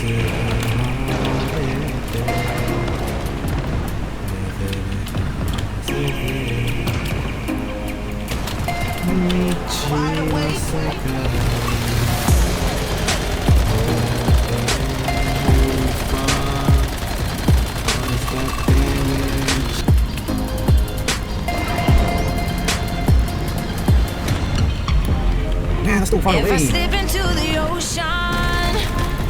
Man, that's too far away. If I slip into the ocean,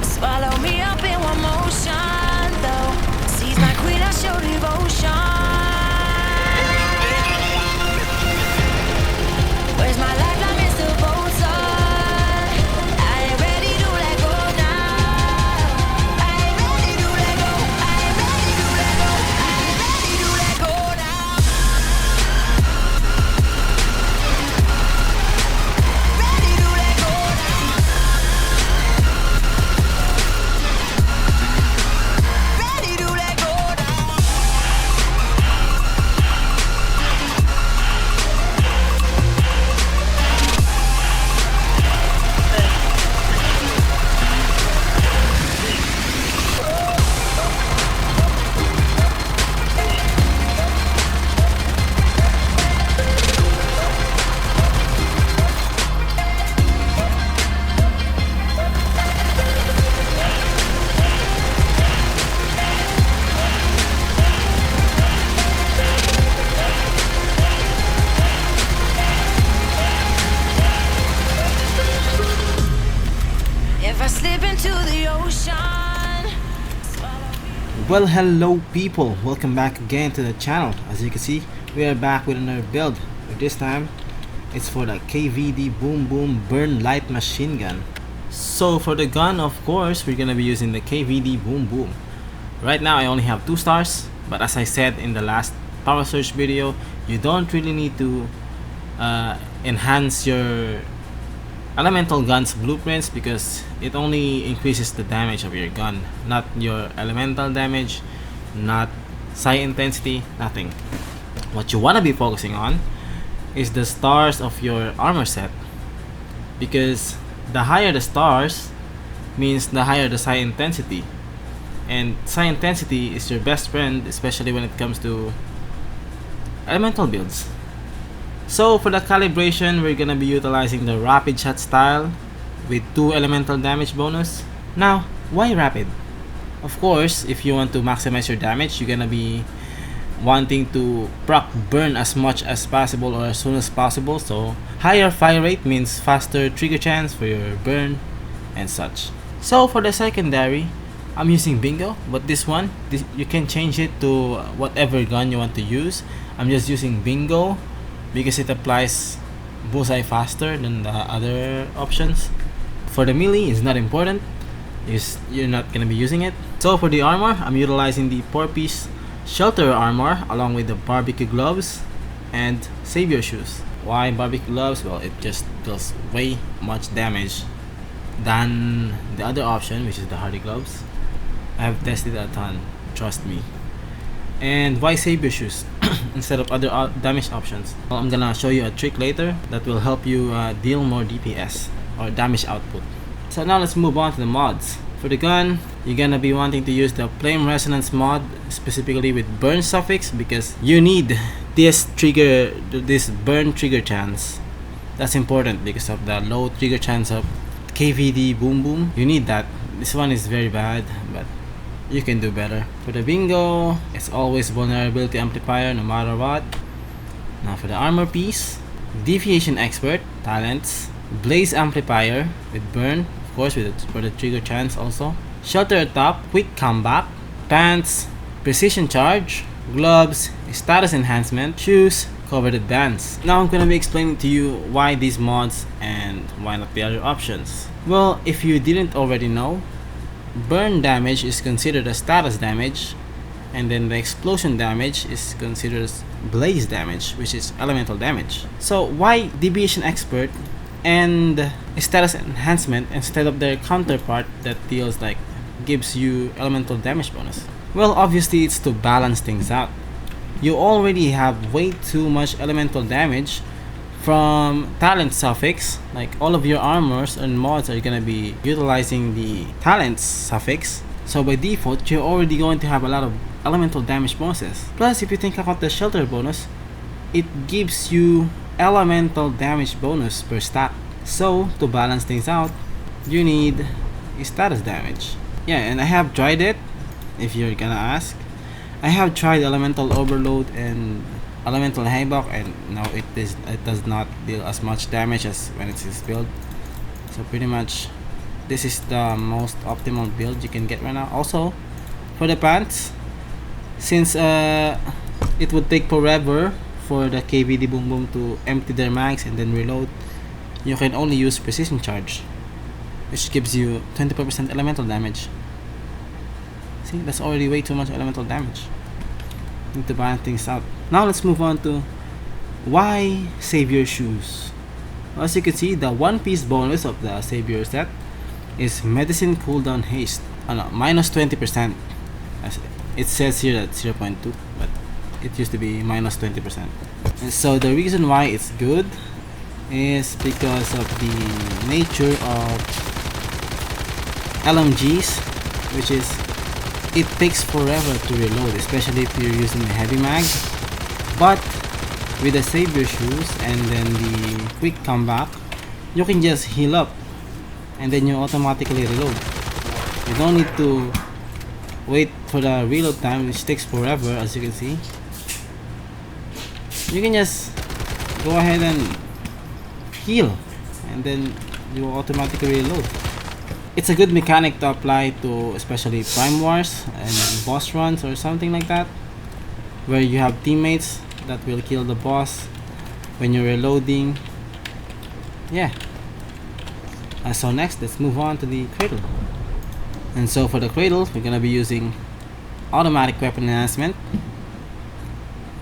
swallow me up in one motion. Though seas my queen, I show devotion. Where's my lifeline, Mr. Bolton? I ain't ready to let go now. I ain't ready to let go. I ain't ready to let go. I ain't ready to let go now. Ready to let go now. Ready to let go now. If I slip into the ocean, Well, hello people, welcome back again to the channel. As you can see, we are back with another build, but this time it's for the KVD Boom Boom Burn Light Machine Gun. So for the gun, of course, we're gonna be using the KVD Boom Boom. Right now I only have 2 stars, but as I said in the last power surge video, you don't really need to enhance your elemental gun's blueprints because it only increases the damage of your gun, not your elemental damage, not psi intensity, nothing. What you want to be focusing on is the stars of your armor set, because the higher the stars means the higher the psi intensity, and psi intensity is your best friend, especially when it comes to elemental builds. So for the calibration, we're gonna be utilizing the rapid shot style with 2 elemental damage bonus. Now, why rapid? Of course, if you want to maximize your damage, you're gonna be wanting to proc burn as much as possible or as soon as possible. So higher fire rate means faster trigger chance for your burn and such. So for the secondary, I'm using Bingo, but this you can change it to whatever gun you want to use. I'm just using Bingo because it applies bullseye faster than the other options. For the melee, it's not important, you're not gonna be using it. So for the armor, I'm utilizing the 4-piece shelter armor along with the barbecue gloves and savior shoes. Why barbecue gloves? Well, it just does way much damage than the other option, which is the hardy gloves. I've tested a ton, trust me. And why savior shoes instead of other damage options? Well, I'm gonna show you a trick later that will help you deal more DPS or damage output. So now let's move on to the mods. For the gun, you're gonna be wanting to use the flame resonance mod, specifically with burn suffix, because you need this burn trigger chance. That's important because of the low trigger chance of KVD Boom Boom. You need that. This one is very bad, but you can do better. For the Bingo, it's always vulnerability amplifier no matter what. Now for the armor piece, deviation expert, talents, blaze amplifier with burn, of course for the trigger chance also, shelter atop, quick comeback, pants, precision charge, gloves, status enhancement, shoes, covered advance. Now I'm gonna be explaining to you why these mods and why not the other options. Well, if you didn't already know, burn damage is considered as status damage, and then the explosion damage is considered as blaze damage, which is elemental damage. So why deviation expert and status enhancement instead of their counterpart that gives you elemental damage bonus? Well, obviously it's to balance things out. You already have way too much elemental damage from talent suffix, like all of your armors and mods are gonna be utilizing the talent suffix. So by default, you're already going to have a lot of elemental damage bonuses. Plus, if you think about the shelter bonus, it gives you elemental damage bonus per stack. So to balance things out, you need a status damage. Yeah, and I have tried it. If you're gonna ask, I have tried elemental overload and elemental havoc, and no, it does not deal as much damage as when it's build. So pretty much this is the most optimal build you can get right now. Also for the pants, since it would take forever for the KVD Boom Boom to empty their mags and then reload, you can only use precision charge, which gives you 24% elemental damage. See, that's already way too much elemental damage. Need to balance things out. Now let's move on to why Savior shoes. As you can see, the one piece bonus of the Savior set is medicine cooldown haste. Minus 20%. As it says here at 0.2, but it used to be minus 20%. And so the reason why it's good is because of the nature of LMGs, which is it takes forever to reload, especially if you're using a heavy mag. But with the Savior shoes and then the quick comeback, you can just heal up and then you automatically reload. You don't need to wait for the reload time, which takes forever. As you can see, you can just go ahead and heal and then you automatically reload. It's a good mechanic to apply to especially Prime Wars and boss runs or something like that, where you have teammates that will kill the boss when you're reloading. Yeah. So next, let's move on to the Cradle. And so for the Cradle, we're gonna be using automatic weapon enhancement,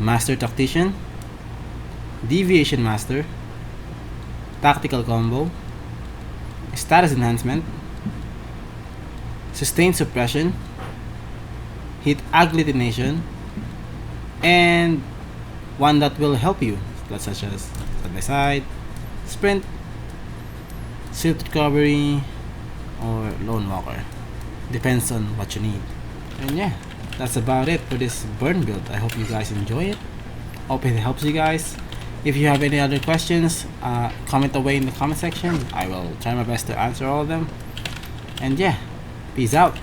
Master Tactician, Deviation Master, Tactical Combo, Status Enhancement, Sustained Suppression, Hit Agglutination, and one that will help you, such as side by side, sprint, shield recovery, or lone walker. Depends on what you need. And yeah, that's about it for this burn build. I hope you guys enjoy it. Hope it helps you guys. If you have any other questions, comment away in the comment section. I will try my best to answer all of them. And yeah, peace out.